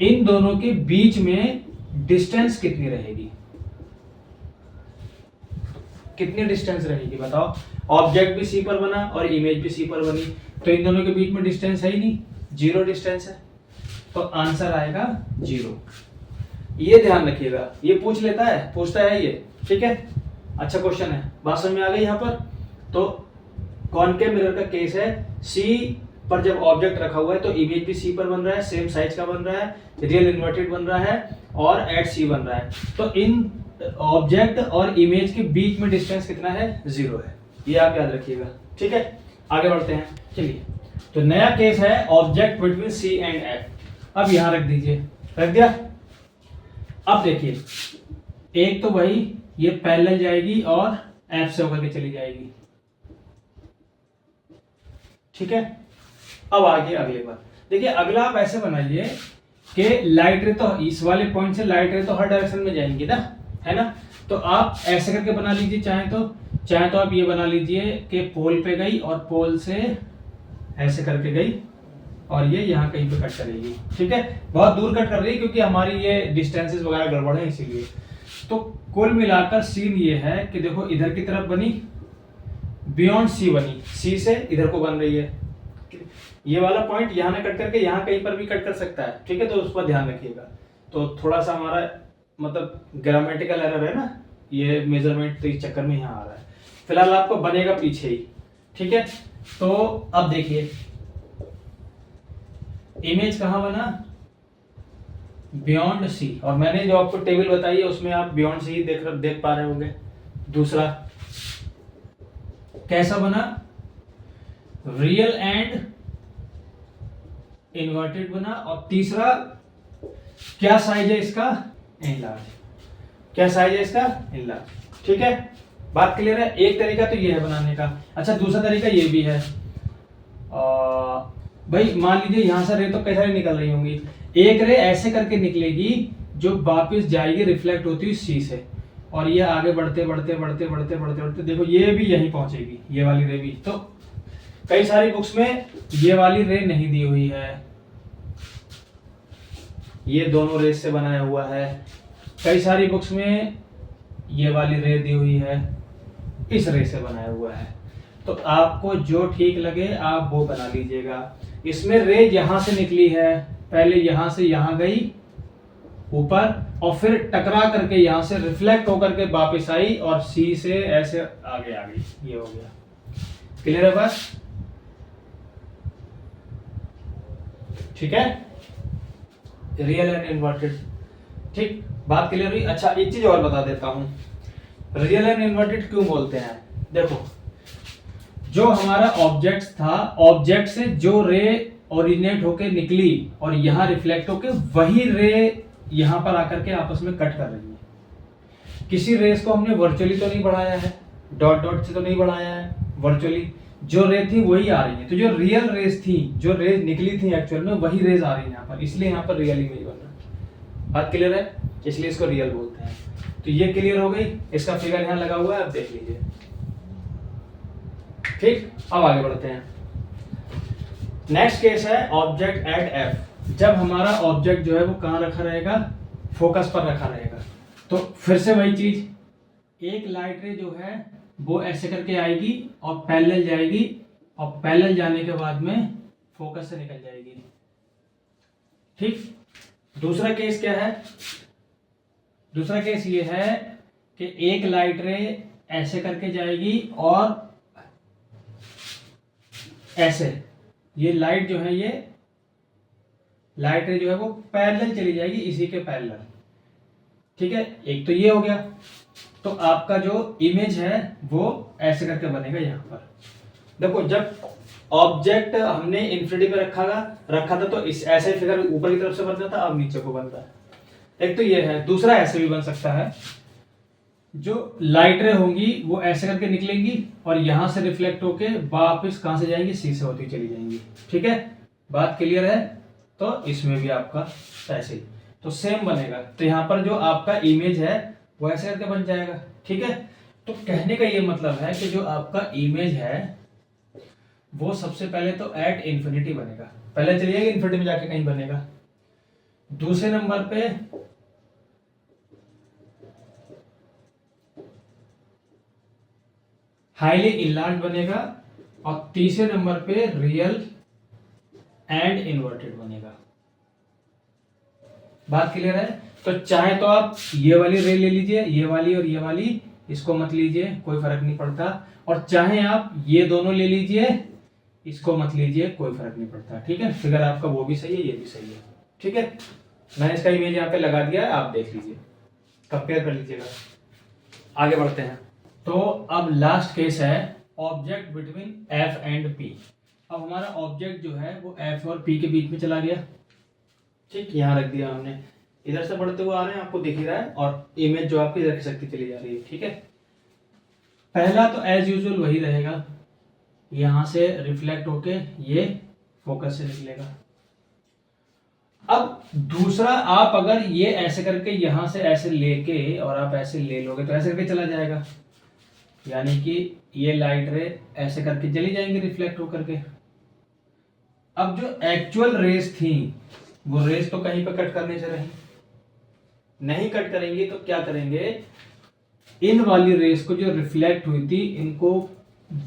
Speaker 1: इन दोनों के बीच में डिस्टेंस कितनी रहेगी? कितनी डिस्टेंस रहेगी बताओ? ऑब्जेक्ट भी सी पर बना और इमेज भी सी पर बनी, तो इन दोनों के बीच में डिस्टेंस है ही नहीं, जीरो डिस्टेंस है, तो आंसर आएगा जीरो। ये ध्यान रखिएगा, ये पूछता है ये। ठीक है, अच्छा क्वेश्चन है, बात समझ में आ गई यहाँ पर? तो कॉनकेव मिरर का केस है, सी पर जब ऑब्जेक्ट रखा हुआ है तो इमेज भी सी पर बन रहा है, सेम साइज का बन रहा है, रियल इन्वर्टेड बन रहा है, और एट सी बन रहा है। तो इन ऑब्जेक्ट और इमेज के बीच में डिस्टेंस कितना है? जीरो है। ये आप याद रखिएगा। ठीक है, आगे बढ़ते हैं। चलिए, तो नया केस है object between C and F. अब यहां रख दीजिए, रख दिया। अब देखिए, एक तो वही ये पैरेलल जाएगी और एफ से होकर के चली जाएगी। ठीक है, अब आगे अगले बार देखिए, अगला आप ऐसे बनाइए कि लाइट रे तो इस वाले पॉइंट से लाइट रे तो हर डायरेक्शन में जाएंगी ना, है ना? तो आप ऐसे करके बना लीजिए, चाहे तो आप ये बना लीजिए कि पोल पे गई और पोल से ऐसे करके गई और ये यहाँ कहीं पे कट करेगी। ठीक है, बहुत दूर कट कर रही है क्योंकि हमारी ये डिस्टेंसेस वगैरह गड़बड़ है इसीलिए। तो कुल मिलाकर सीन ये है कि देखो इधर की तरफ बनी, बियॉन्ड सी बनी, सी से इधर को बन रही है। ये वाला पॉइंट यहाँ ना कट करके यहाँ कहीं पर भी कट कर सकता है। ठीक है, तो उस पर ध्यान रखिएगा। तो थोड़ा सा हमारा मतलब ग्रामेटिकल एरर है ना, ये मेजरमेंट तो इस चक्कर में यहाँ आ रहा है। फिलहाल आपको बनेगा पीछे ही। ठीक है, तो अब देखिए इमेज कहाँ बना? बियॉन्ड सी, और मैंने जो आपको टेबल बताई है उसमें आप बियॉन्ड सी देख पा रहे होंगे। दूसरा कैसा बना? रियल एंड इन्वर्टेड बना। और तीसरा क्या साइज है इसका? इनलार्ज। क्या साइज है इसका? इनलार्ज। ठीक है, बात क्लियर है? एक तरीका तो ये है बनाने का। अच्छा, दूसरा तरीका ये भी है, भाई मान लीजिए यहाँ से रे तो कई सारी निकल रही होंगी, एक रे ऐसे करके निकलेगी जो वापस जाएगी रिफ्लेक्ट होती हुई सी से, और ये आगे बढ़ते बढ़ते बढ़ते बढ़ते बढ़ते बढ़ते देखो ये भी यहीं पहुंचेगी, ये वाली रे भी। तो कई सारी बुक्स में ये वाली रे नहीं दी हुई है, ये दोनों रेस से बनाया हुआ है। कई सारी बुक्स में ये वाली रे दी हुई है, इस रे से बनाया हुआ है। तो आपको जो ठीक लगे आप वो बना लीजिएगा। इसमें रे यहां से निकली है, पहले यहां से यहां गई ऊपर, और फिर टकरा करके यहां से रिफ्लेक्ट होकर के वापस आई और सी से ऐसे आगे आ गई। ये हो गया, क्लियर है बस? ठीक है, रियल एंड इन्वर्टेड। ठीक, बात क्लियर हुई? अच्छा, एक चीज और बता देता हूं, रियल एंड इन्वर्टेड क्यों बोलते हैं। देखो, जो हमारा ऑब्जेक्ट था, ऑब्जेक्ट से जो रे ओरिजिनेट होके निकली और यहां रिफ्लेक्ट होके वही रे यहां पर आकर के आपस में कट कर रही है। किसी रेस को हमने वर्चुअली तो नहीं बढ़ाया है, डॉट डॉट से तो नहीं बढ़ाया है, वर्चुअली जो रे थी वही आ रही है। तो जो रियल रेस थी, जो रेस निकली थी एक्चुअल में, वही रेस आ रही है यहाँ पर, इसलिए यहाँ पर रियल इमेज बन रहा है। बात क्लियर है? इसलिए इसको रियल बोलते हैं। तो ये क्लियर हो गई, इसका फिगर यहाँ लगा हुआ है, आप देख लीजिए। ठीक, अब आगे बढ़ते हैं। नेक्स्ट केस है ऑब्जेक्ट एट एफ। जब हमारा ऑब्जेक्ट जो है वो कहां रखा रहेगा, फोकस पर रखा रहेगा। तो फिर से वही चीज, एक लाइट रे जो है वो ऐसे करके आएगी और पैरेलल जाएगी, और पैरेलल जाने के बाद में फोकस से निकल जाएगी। ठीक, दूसरा केस क्या है? दूसरा केस ये है कि एक लाइट रे ऐसे करके जाएगी और ऐसे, ये लाइट जो है, ये लाइट रे जो है वो पैरेलल चली जाएगी इसी के पैरेलल। ठीक है, एक तो ये हो गया। तो आपका जो इमेज है वो ऐसे करके बनेगा यहां पर। देखो, जब ऑब्जेक्ट हमने इन्फिनिटी पे रखा था तो इस ऐसे फिगर ऊपर की तरफ से बनता था, अब नीचे को बनता है। एक तो ये है, दूसरा ऐसे भी बन सकता है, जो लाइट रे होंगी वो ऐसे करके निकलेंगी और यहां से रिफ्लेक्ट होके वापस कहां से जाएंगी, सी से होती चली जाएंगी। ठीक है, बात क्लियर है? तो इसमें भी आपका ऐसे ही तो सेम बनेगा। तो यहां पर जो आपका इमेज है वो ऐसे करके बन जाएगा। ठीक है, तो कहने का ये मतलब है कि जो आपका इमेज है वो सबसे पहले तो एट इंफिनिटी बनेगा, पहले चलिए इंफिनिटी में जाके कहीं बनेगा। दूसरे नंबर पे हाईली इनलार्ज बनेगा, और तीसरे नंबर पे रियल एंड इन्वर्टेड बनेगा। बात क्लियर है? तो चाहे तो आप ये वाली रे ले लीजिए, ये वाली और ये वाली, इसको मत लीजिए, कोई फर्क नहीं पड़ता। और चाहे आप ये दोनों ले लीजिए, इसको मत लीजिए, कोई फर्क नहीं पड़ता। ठीक है, फिगर आपका वो भी सही है, ये भी सही है। ठीक है, मैंने इसका इमेज यहाँ पे लगा दिया है, आप देख लीजिए, कंपेयर कर लीजिएगा। आगे बढ़ते हैं। तो अब लास्ट केस है object between F and P. अब हमारा ऑब्जेक्ट जो है वो एफ और पी के बीच में चला गया। ठीक, यहाँ रख दिया हमने, इधर से बढ़ते हुए आ रहे हैं, आपको दिख ही रहा है, और इमेज जो आपकी इधर खिसकती चली जा रही है। ठीक है, पहला तो एज यूजुअल वही रहेगा, यहां से रिफ्लेक्ट होके ये फोकस से निकलेगा। अब दूसरा, आप अगर ये ऐसे करके यहां से ऐसे लेके और आप ऐसे ले लोगे तो ऐसे करके चला जाएगा, यानी कि ये लाइट रे ऐसे करके चली जाएंगी रिफ्लेक्ट होकर के। अब जो एक्चुअल रेस थी वो रेस तो कहीं पे कट करने से रही नहीं, कट करेंगे तो क्या करेंगे, इन वाली रेस को जो रिफ्लेक्ट हुई थी इनको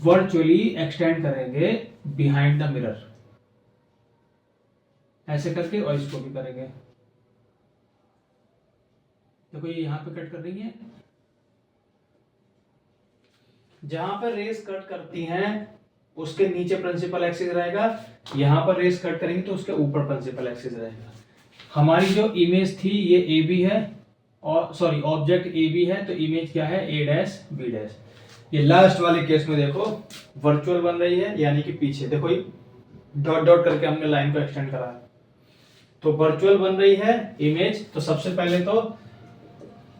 Speaker 1: वर्चुअली एक्सटेंड करेंगे बिहाइंड द मिरर, ऐसे करके, और इसको भी करेंगे। देखो ये यहां पे कट कर रही है, जहां पर रेस कट करती हैं उसके नीचे प्रिंसिपल एक्सिस रहेगा, यहां पर रेस कट करेंगे तो उसके ऊपर प्रिंसिपल एक्सिस रहेगा। हमारी जो इमेज थी ये ए बी है, और सॉरी ऑब्जेक्ट ए बी है, तो इमेज क्या है, ए डैश बी डैश। ये लास्ट वाले केस में देखो वर्चुअल बन रही है, यानी कि पीछे देखो डॉट डॉट करके हमने लाइन को एक्सटेंड करा है, तो वर्चुअल बन रही है इमेज। तो सबसे पहले तो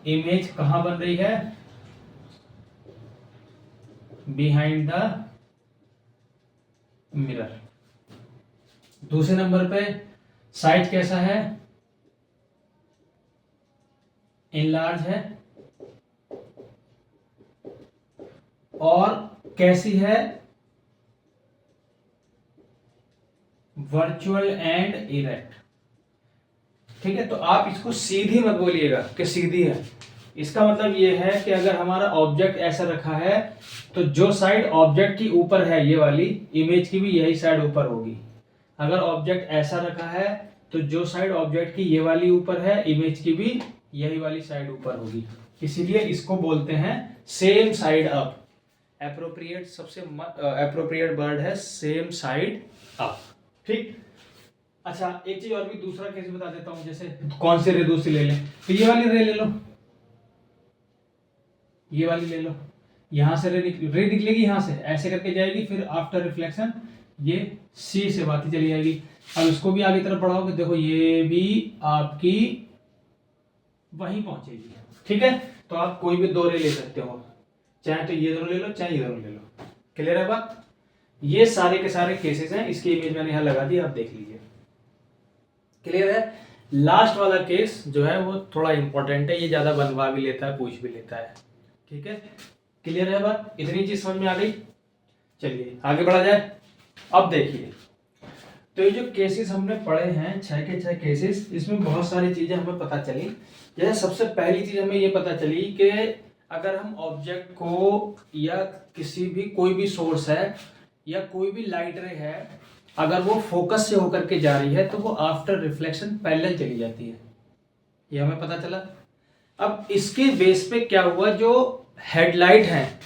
Speaker 1: इमेज कहां बन रही है, बिहाइंड द मिरर। दूसरे नंबर पे साइज कैसा है, इनलार्ज है, और कैसी है, वर्चुअल एंड इरेक्ट। ठीक है, तो आप इसको सीधी मत बोलिएगा कि सीधी है। इसका मतलब ये है कि अगर हमारा ऑब्जेक्ट ऐसा रखा है तो जो साइड ऑब्जेक्ट की ऊपर है, ये वाली इमेज की भी यही साइड ऊपर होगी। अगर ऑब्जेक्ट ऐसा रखा है तो जो साइड ऑब्जेक्ट की ये वाली ऊपर है, इमेज की भी यही वाली साइड ऊपर होगी। इसीलिए इसको बोलते हैं सेम साइड अप। एप्रोप्रिएट सबसे एप्रोप्रिएट वर्ड है सेम साइड अप। ठीक। अच्छा, एक चीज और भी, दूसरा केस बता देता हूं। जैसे कौन से रे दूसरी ले लें, तो ये वाली रे ले लो, ये वाली ले लो। यहां से रे निकलेगी, यहां से ऐसे करके जाएगी, फिर आफ्टर रिफ्लेक्शन ये सी से बाती चली जाएगी। अब इसको भी आगे तरफ बढ़ाओगे, देखो ये भी आपकी वहीं पहुंचेगी। ठीक है, तो आप कोई भी दो रे ले सकते हो, चाहे तो ये दोनों ले लो, चाहे ये दोनों ले लो। क्लियर है बात? ये सारे के सारे केसेस हैं। इसकी इमेज मैंने यहां लगा दी, आप देख लीजिए। क्लियर है? लास्ट वाला केस जो है वो थोड़ा इंपॉर्टेंट है, ये ज्यादा बनवा भी लेता है, पूछ भी लेता है। ठीक है, क्लियर है बात? इतनी चीज समझ में आ गई? चलिए आगे बढ़ा जाए। अब देखिए, तो ये जो केसेस हमने पढ़े हैं 6 के 6 केसेस, इसमें बहुत सारी चीजें हमें पता चली। जैसे सबसे पहली चीज हमें ये पता चली कि अगर हम ऑब्जेक्ट को या किसी भी कोई भी सोर्स है या कोई भी लाइट रे है, अगर वो फोकस से होकर के जा रही है तो वो आफ्टर रिफ्लेक्शन पैरेलल चली जाती है। ये हमें पता चला। अब इसके बेस पे क्या हुआ, जो हेडलाइट है,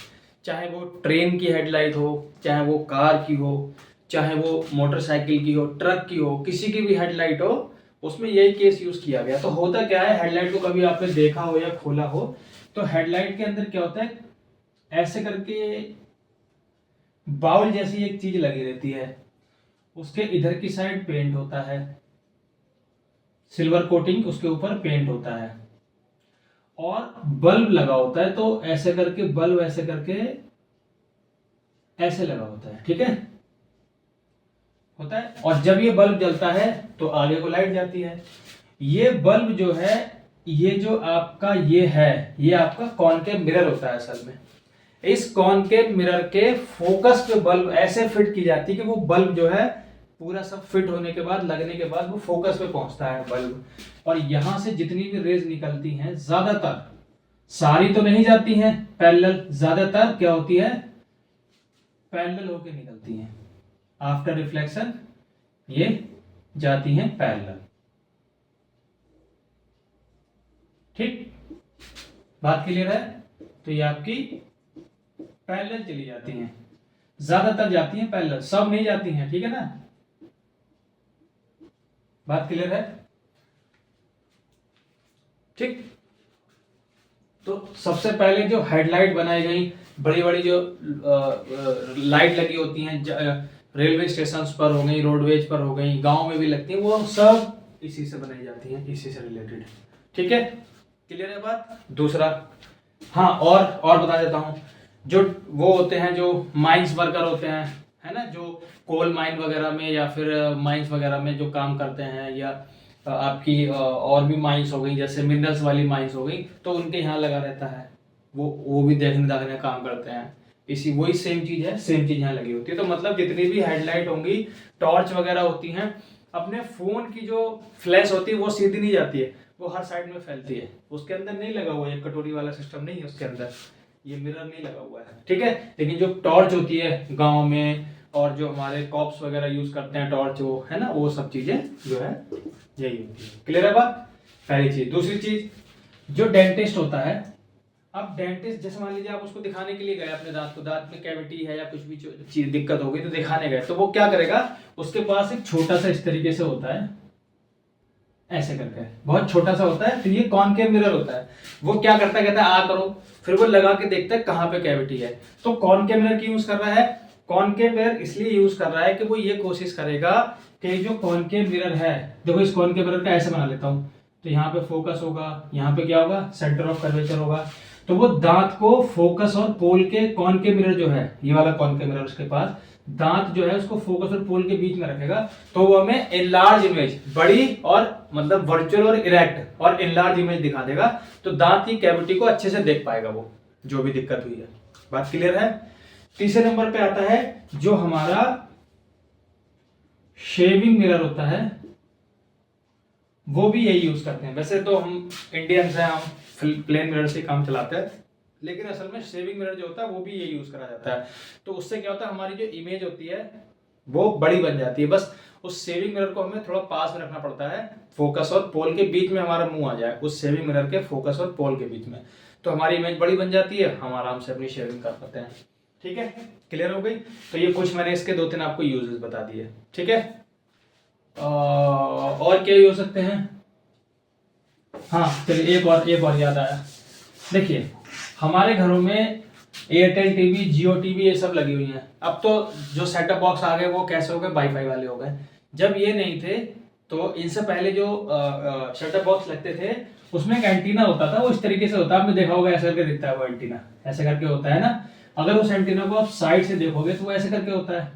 Speaker 1: चाहे वो ट्रेन की हेडलाइट हो, चाहे वो कार की हो, चाहे वो मोटरसाइकिल की हो, ट्रक की हो, किसी की भी हेडलाइट हो, उसमें यही केस यूज किया गया। तो होता क्या है, हेडलाइट को कभी आपने देखा हो या खोला हो, तो हेडलाइट के अंदर क्या होता है, ऐसे करके बाउल जैसी एक चीज लगी रहती है, उसके इधर की साइड पेंट होता है, सिल्वर कोटिंग उसके ऊपर पेंट होता है, और बल्ब लगा होता है। तो ऐसे करके बल्ब ऐसे करके ऐसे लगा होता है। ठीक है, होता है। और जब ये बल्ब जलता है तो आगे को लाइट जाती है। ये बल्ब जो है, ये जो आपका ये है, ये आपका कॉनकेव मिरर होता है असल में। इस कॉनकेव मिरर के फोकस पे बल्ब ऐसे फिट की जाती है कि वो बल्ब जो है पूरा सब फिट होने के बाद, लगने के बाद वो फोकस पे पहुंचता है बल्ब। और यहां से जितनी भी रेज निकलती हैं, ज्यादातर, सारी तो नहीं जाती हैं पैरेलल, ज्यादातर क्या होती है, पैरेलल होके निकलती हैं। आफ्टर रिफ्लेक्शन ये जाती हैं पैरेलल। ठीक, बात क्लियर है? तो ये आपकी पैरेलल चली जाती हैं, ज्यादातर जाती हैं पैरेलल, सब नहीं जाती हैं। ठीक है ना, बात क्लियर है? ठीक, तो सबसे पहले जो हेडलाइट बनाई गई, बड़ी बड़ी जो लाइट लगी होती हैं रेलवे स्टेशन पर हो गई, रोडवेज पर हो गई, गांव में भी लगती हैं, वो सब इसी से बनाई जाती हैं, इसी से रिलेटेड। ठीक है, क्लियर है बात? दूसरा, हाँ, और बता देता हूं, जो वो होते हैं जो माइंस वर्कर होते हैं, है ना, जो कोल माइन वगैरह में या फिर माइंस वगैरह में जो काम करते हैं, या आपकी और भी माइंस हो गई, जैसे मिनरल्स वाली माइंस हो गई, तो उनके यहाँ लगा रहता है, वो भी देखने दाखने का काम करते हैं। इसी वही सेम चीज है, सेम चीज यहाँ लगी होती है। तो मतलब जितनी भी हेडलाइट होंगी, टॉर्च वगैरह होती हैं, अपने फोन की जो फ्लैश होती है वो सीधी नहीं जाती है, वो हर साइड में फैलती है। उसके अंदर नहीं लगा हुआ है कटोरी वाला सिस्टम, नहीं है उसके अंदर, ये मिरर नहीं लगा हुआ है। ठीक है, लेकिन जो टॉर्च होती है गाँव में, और जो हमारे कॉप्स वगैरह यूज करते हैं टॉर्च, वो है ना, वो सब चीजें जो है यही होती है। क्लियर है बात? पहली चीज। दूसरी चीज, जो डेंटिस्ट होता है, अब डेंटिस्ट जैसे मान लीजिए आप उसको दिखाने के लिए गए अपने दांत को, दांत में कैविटी है या कुछ भी चीज दिक्कत हो गई तो दिखाने गए, तो वो क्या करेगा, उसके पास एक छोटा सा इस तरीके से होता है, ऐसे करके बहुत छोटा सा होता है, तो ये कॉनकेव मिरर होता है। वो क्या करता है, कहता है आ करो, फिर वो लगा के देखता है कहाँ पे कैविटी है। तो कॉनकेव मिरर क्यों यूज कर रहा है, कॉनकेव मिरर इसलिए यूज कर रहा है कि वो ये कोशिश करेगा कि जो कॉनकेव मिरर है, देखो इस कॉनकेव मिरर का ऐसे बना लेता हूं, तो यहाँ पे फोकस होगा, यहाँ पे क्या होगा, सेंटर ऑफ कर्वेचर होगा। तो वो दांत को फोकस और पोल के कॉनकेव मिरर जो है, ये वाला कॉनकेव मिरर उसके पास दांत जो है उसको फोकस और पोल के बीच में रखेगा, तो वो हमें एनलार्ज इमेज, बड़ी और मतलब वर्चुअल और इरेक्ट और एनलार्ज इमेज दिखा देगा। तो दांत की कैविटी को अच्छे से देख पाएगा वो, जो भी दिक्कत हुई है। बात क्लियर है। तीसरे नंबर पे आता है जो हमारा शेविंग मिरर होता है, वो भी यही यूज करते हैं। वैसे तो हम इंडियंस हैं, हम प्लेन मिरर से काम चलाते हैं, लेकिन असल में शेविंग मिरर जो होता है वो भी ये यूज करा जाता है। तो उससे क्या होता है, हमारी जो इमेज होती है वो बड़ी बन जाती है। बस उस शेविंग मिरर को हमें थोड़ा पास में रखना पड़ता है, फोकस और पोल के बीच में हमारा मुंह आ जाए उस शेविंग मिरर के फोकस और पोल के बीच में, तो हमारी इमेज बड़ी बन जाती है, हम आराम से अपनी शेविंग कर पाते हैं। ठीक है, क्लियर हो गई। तो ये कुछ मैंने इसके 2-3 आपको यूजेस बता दिए। ठीक है, और क्या हो सकते हैं। हाँ चलिए, एक और याद आया। देखिए हमारे घरों में एयरटेल टीवी, जियो टीवी ये सब लगी हुई हैं। अब तो जो सेटअप बॉक्स आ गए वो कैसे हो गए, वाईफाई वाले हो गए। जब ये नहीं थे तो इनसे पहले जो सेटअप बॉक्स लगते थे उसमें एक एंटीना होता था, वो इस तरीके से होता है, आपने देखा होगा ऐसे करके दिखता है वो एंटीना, ऐसे करके होता है ना। अगर उस एंटीना को आप साइड से देखोगे तो वो ऐसे करके होता है,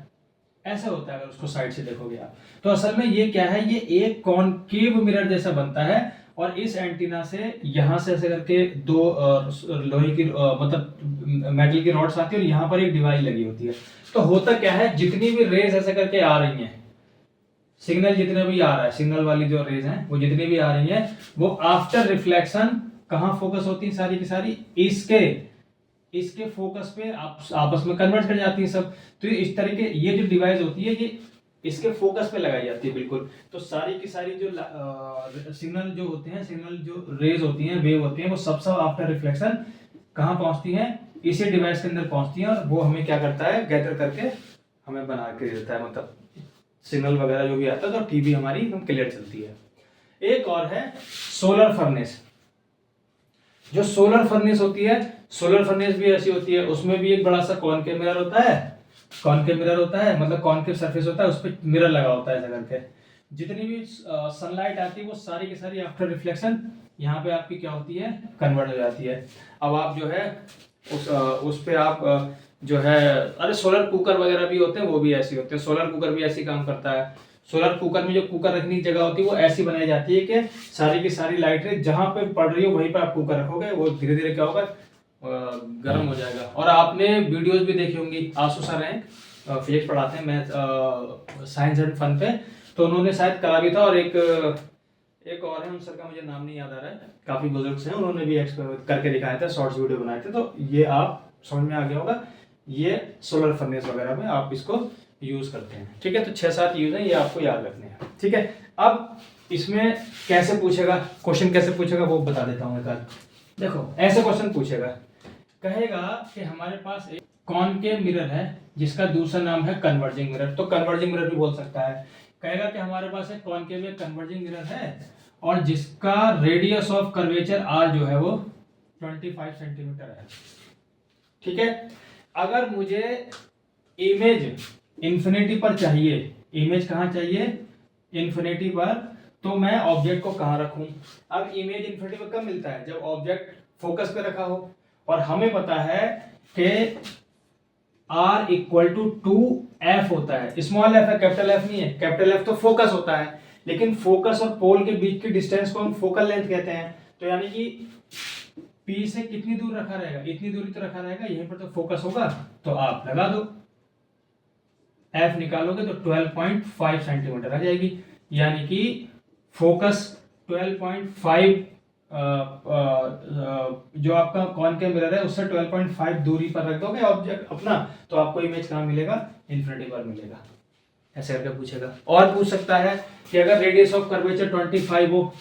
Speaker 1: ऐसे होता है अगर उसको साइड से देखोगे आप। तो असल में ये क्या है, ये एक कॉनकेव मिरर जैसा बनता है, और इस एंटीना से यहाँ से ऐसे करके दो लोहे की मतलब मेटल की रॉड्स आती है, और यहाँ पर एक डिवाइस लगी होती है। तो होता क्या है, जितनी भी रेज ऐसे करके आ रही हैं, सिग्नल जितने भी आ रहा है, सिग्नल वाली जो रेज हैं वो जितनी भी आ रही हैं, वो आफ्टर रिफ्लेक्शन कहाँ फोकस होती है सारी की सारी, इसके फोकस पे आपस में कन्वर्ट कर जाती है सब। तो इस तरीके ये जो डिवाइस होती है ये इसके फोकस पे लगाई जाती है बिल्कुल। तो सारी की सारी जो सिग्नल जो होते हैं, सिग्नल जो रेज होती हैं, वेव होती हैं, वो सब आफ्टर रिफ्लेक्शन कहाँ पहुंचती हैं, इसी डिवाइस के अंदर पहुंचती हैं, और वो हमें क्या करता है, गैदर करके हमें बना के देता है, मतलब सिग्नल वगैरह जो भी आता है, तो टीवी हमारी एकदम क्लियर चलती है। एक और है सोलर फर्नेस। जो सोलर फर्नेस होती है, सोलर फर्नेस भी ऐसी होती है, उसमें भी एक बड़ा सा कॉनकेव मिरर होता है, कॉनकेव मिरर होता है मतलब कॉनकेव सरफेस होता है, उस पर मिरर लगा होता है ऐसा करके। जितनी भी सनलाइट आती है वो सारी की सारी आफ्टर रिफ्लेक्शन यहाँ पे आपकी क्या होती है, कन्वर्ट हो जाती है। अब आप जो है उस पे आप जो है, अरे सोलर कुकर वगैरह भी होते हैं, वो भी ऐसे होते हैं। सोलर कुकर भी ऐसे काम करता है। सोलर कुकर में जो कुकर रखने की जगह होती है वो ऐसी बनाई जाती है कि सारी की सारी लाइटें जहां पे पड़ रही हो वहीं पे आप कुकर रखोगे, वो धीरे धीरे क्या होगा, गर्म हो जाएगा। और आपने वीडियोस भी देखी होंगी, आशु सर हैं, फिजिक्स पढ़ाते हैं, मैथ साइंस एंड फन पे, तो उन्होंने शायद करा भी था। और एक और है, उन सर का मुझे नाम नहीं याद आ रहा है, काफी बुजुर्ग से हैं, उन्होंने भी एक्सपेरिमेंट करके दिखाया था, शॉर्ट्स वीडियो बनाए थे। तो ये आप समझ में आ गया होगा, ये सोलर फर्नेस वगैरह में आप इसको यूज करते हैं। ठीक है, तो 6-7 यूज है, ये आपको याद रखने हैं। ठीक है, अब इसमें कैसे पूछेगा, क्वेश्चन कैसे पूछेगा वो बता देता हूँ एक बार। देखो ऐसे क्वेश्चन पूछेगा, कहेगा कि हमारे पास एक कॉनकेव मिरर है जिसका दूसरा नाम है कन्वर्जिंग मिरर, तो कन्वर्जिंग मिरर भी बोल सकता है। कहेगा कि हमारे पास एक कॉनकेव कन्वर्जिंग मिरर है और जिसका रेडियस ऑफ कर्वेचर आर जो है वो 25 सेंटीमीटर है। ठीक है, अगर मुझे इमेज इन्फिनिटी पर चाहिए, इमेज कहाँ चाहिए, इन्फिनिटी पर, तो मैं ऑब्जेक्ट को कहाँ रखूं। अब इमेज इन्फिनिटी पर कब मिलता है, जब ऑब्जेक्ट फोकस पे रखा हो, और हमें पता है कि R = 2F होता है, स्मॉल f है, कैपिटल F नहीं है। कैपिटल F तो फोकस होता है, लेकिन फोकस और पोल के बीच की डिस्टेंस को हम फोकल लेंथ कहते हैं। तो यानी कि P से कितनी दूर रखा रहेगा, इतनी दूरी तो रखा रहेगा, यहीं पर तो फोकस होगा, तो आप लगा दो, F निकालोगे तो 12.5 सेंटीमीटर आ जाएगी। यानी कि फोकस 12.5 जो आपका कॉनकेव मिरर है उससे 12.5 दूरी पर रख दोगे ऑब्जेक्ट अपना, तो आपको इमेज कहाँ मिलेगा, इन्फिनिटी पर मिलेगा। ऐसे करके पूछेगा। और पूछ सकता है कि अगर रेडियस ऑफ कर्वेचर 25 हो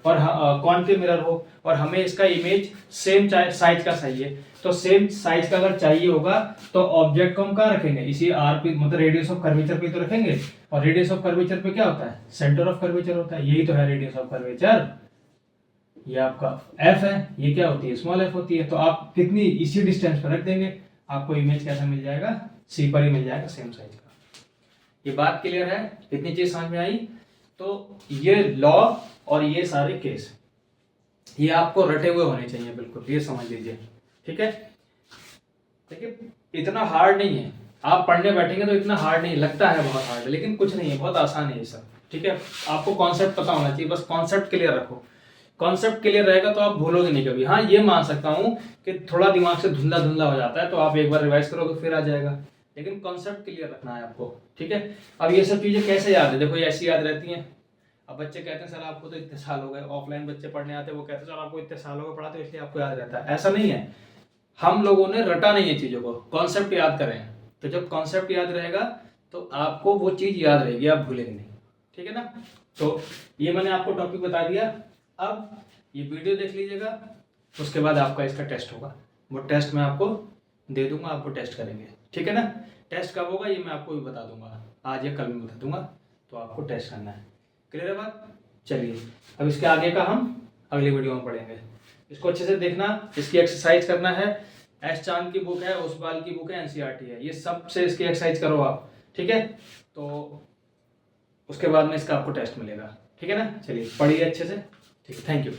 Speaker 1: और कॉनकेव मिरर हो और हमें इसका इमेज सेम साइज का चाहिए, तो सेम साइज का अगर चाहिए होगा तो ऑब्जेक्ट को हम कहाँ रखेंगे, इसी आर पे, मतलब रेडियस ऑफ कर्वेचर पे तो रखेंगे। और रेडियस ऑफ कर्वेचर पे क्या होता है, सेंटर ऑफ कर्वेचर होता है, यही तो है रेडियस ऑफ कर्वेचर। ये आपका एफ है, ये क्या होती है, स्मॉल एफ होती है। तो आप कितनी इसी डिस्टेंस पर रख देंगे, आपको इमेज कैसा मिल जाएगा, सी पर ही मिल जाएगा, सेम साइज का। ये बात क्लियर है, इतनी चीज समझ में आई। तो ये लॉ और ये सारे केस, ये आपको रटे हुए होने चाहिए बिल्कुल, ये समझ लीजिए, ठीक है। देखिए इतना हार्ड नहीं है, आप पढ़ने बैठेंगे तो इतना हार्ड नहीं लगता है, बहुत हार्ड है लेकिन कुछ नहीं है, बहुत आसान है ये सब, ठीक है। आपको कॉन्सेप्ट पता होना चाहिए, बस कॉन्सेप्ट क्लियर रखो। कॉन्सेप्ट क्लियर रहेगा तो आप भूलोगे नहीं कभी। हाँ ये मान सकता हूँ कि थोड़ा दिमाग से धुंधला धुंधला हो जाता है, तो आप एक बार रिवाइज करोगे फिर आ जाएगा, लेकिन कॉन्सेप्ट क्लियर रखना है आपको, ठीक है। अब ये सब चीज़ें कैसे याद है, देखो ये ऐसी याद रहती हैं। अब बच्चे कहते हैं सर आपको तो इतने साल हो गए, ऑफलाइन बच्चे पढ़ने आते हैं, वो कहते हैं सर आपको इतने साल हो गए पढ़ाते इसलिए आपको याद रहता है, ऐसा नहीं है। हम लोगों ने रटा नहीं है चीज़ों को, कॉन्सेप्ट याद करें। तो जब कॉन्सेप्ट याद रहेगा तो आपको वो चीज़ याद रहेगी, आप भूलेंगे नहीं, ठीक है ना। तो ये मैंने आपको टॉपिक बता दिया। अब ये वीडियो देख लीजिएगा, उसके बाद आपका इसका टेस्ट होगा, वो टेस्ट मैं आपको दे दूंगा, आपको टेस्ट करेंगे, ठीक है ना। टेस्ट कब होगा ये मैं आपको भी बता दूंगा, आज या कल में बता दूंगा, तो आपको टेस्ट करना है। क्लियर है बात? चलिए अब इसके आगे का हम अगली वीडियो में पढ़ेंगे। इसको अच्छे से देखना, इसकी एक्सरसाइज करना है। एस चांद की बुक है, ओसवाल की बुक है, एनसीईआरटी है, ये सब से इसकी एक्सरसाइज करो आप, ठीक है। तो उसके बाद में इसका आपको टेस्ट मिलेगा, ठीक है ना। चलिए पढ़िए अच्छे से, ठीक है, थैंक यू।